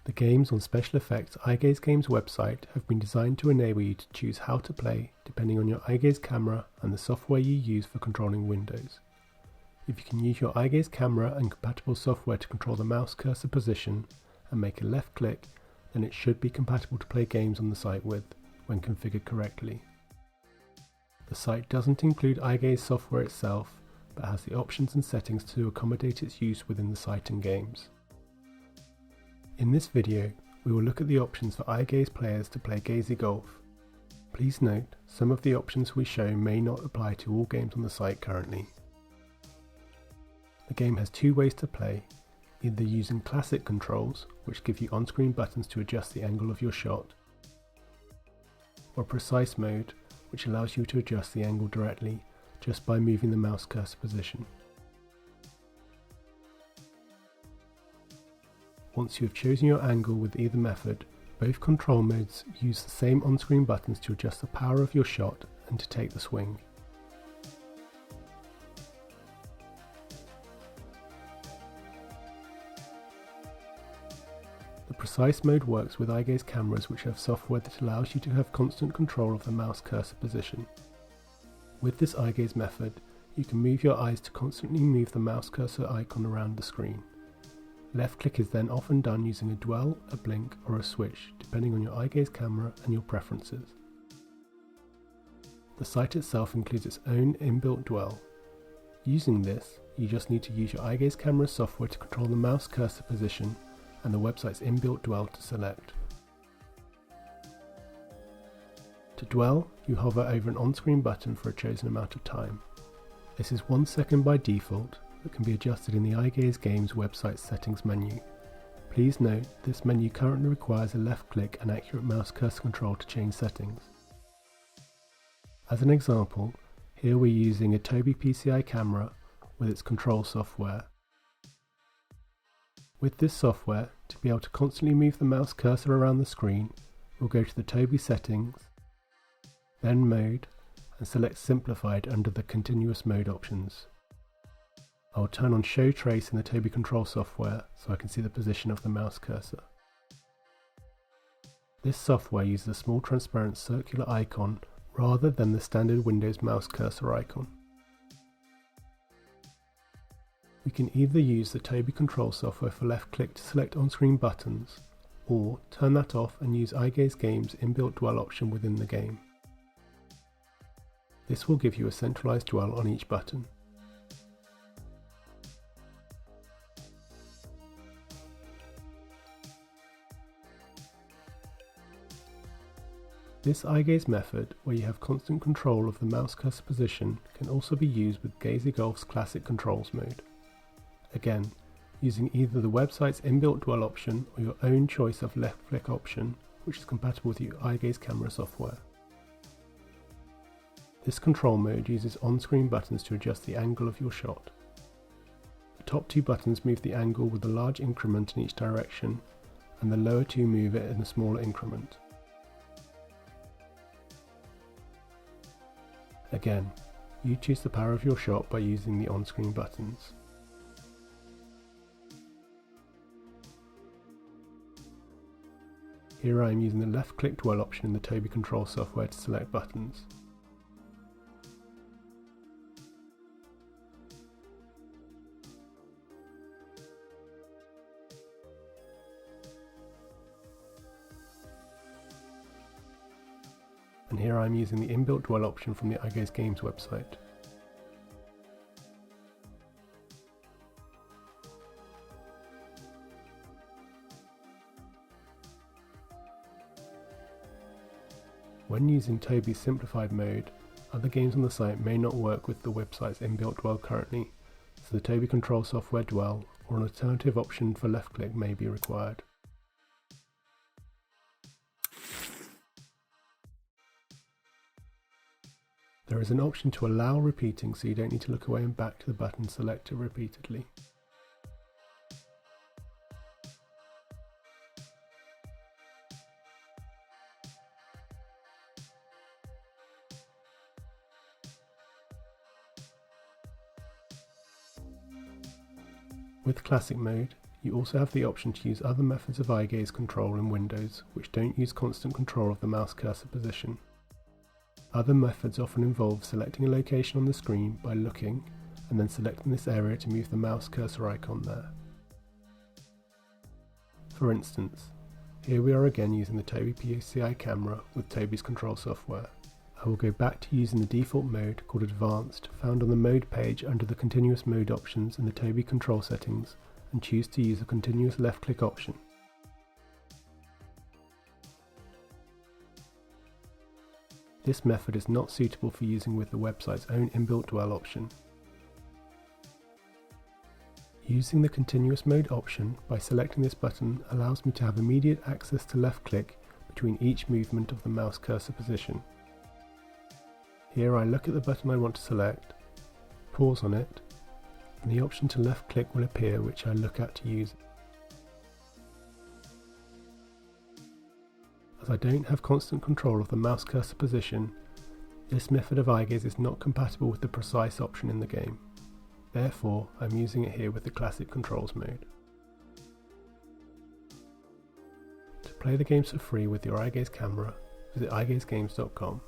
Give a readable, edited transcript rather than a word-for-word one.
The games on Special Effects iGaze Games website have been designed to enable you to choose how to play depending on your iGaze camera and the software you use for controlling windows. If you can use your iGaze camera and compatible software to control the mouse cursor position and make a left click, then it should be compatible to play games on the site with, when configured correctly. The site doesn't include iGaze software itself, but has the options and settings to accommodate its use within the site and games. In this video, we will look at the options for iGaze players to play Gazey Golf. Please note, some of the options we show may not apply to all games on the site currently. The game has two ways to play, either using classic controls, which give you on-screen buttons to adjust the angle of your shot, or precise mode, which allows you to adjust the angle directly just by moving the mouse cursor position. Once you have chosen your angle with either method, both control modes use the same on-screen buttons to adjust the power of your shot and to take the swing. The precise mode works with iGaze cameras which have software that allows you to have constant control of the mouse cursor position. With this iGaze method, you can move your eyes to constantly move the mouse cursor icon around the screen. Left click is then often done using a dwell, a blink, or a switch, depending on your iGaze camera and your preferences. The site itself includes its own inbuilt dwell. Using this, you just need to use your iGaze camera software to control the mouse cursor position and the website's inbuilt dwell to select. To dwell, you hover over an on-screen button for a chosen amount of time. This is 1 second by default, but can be adjusted in the iGaze Games website settings menu. Please note, this menu currently requires a left click and accurate mouse cursor control to change settings. As an example, here we're using a Tobii PCI camera with its control software. With this software, to be able to constantly move the mouse cursor around the screen, we'll go to the Tobii settings, then Mode, and select Simplified under the Continuous Mode options. I'll turn on Show Trace in the Tobii Control Software so I can see the position of the mouse cursor. This software uses a small transparent circular icon rather than the standard Windows mouse cursor icon. We can either use the Tobii Control Software for left click to select on-screen buttons, or turn that off and use iGaze Games' inbuilt dwell option within the game. This will give you a centralized dwell on each button. This iGaze method, where you have constant control of the mouse cursor position, can also be used with Gazey Golf's Classic Controls mode. Again, using either the website's inbuilt dwell option or your own choice of left click option, which is compatible with your iGaze camera software. This control mode uses on-screen buttons to adjust the angle of your shot. The top two buttons move the angle with a large increment in each direction, and the lower two move it in a smaller increment. Again, you choose the power of your shot by using the on-screen buttons. Here I am using the left click dwell option in the Tobii Control Software to select buttons. And here I am using the inbuilt dwell option from the iGaze Games website. When using Tobii's Simplified Mode, other games on the site may not work with the website's inbuilt dwell currently, so the Tobii Control Software dwell or an alternative option for left click may be required. There is an option to allow repeating so you don't need to look away and back to the button selected repeatedly. With Classic Mode, You also have the option to use other methods of eye gaze control in Windows which don't use constant control of the mouse cursor position. Other methods often involve selecting a location on the screen by looking and then selecting this area to move the mouse cursor icon there. For instance, here we are again using the Tobii PCI camera with Tobii's control software. I will go back to using the default mode called Advanced found on the mode page under the continuous mode options in the Tobii control settings and choose to use a continuous left click option. This method is not suitable for using with the website's own inbuilt dwell option. Using the continuous mode option by selecting this button allows me to have immediate access to left click between each movement of the mouse cursor position. Here I look at the button I want to select, pause on it, and the option to left click will appear which I look at to use it. As I don't have constant control of the mouse cursor position, this method of eye gaze is not compatible with the precise option in the game. Therefore, I'm using it here with the classic controls mode. To play the games for free with your eye gaze camera, visit eyegazegames.com.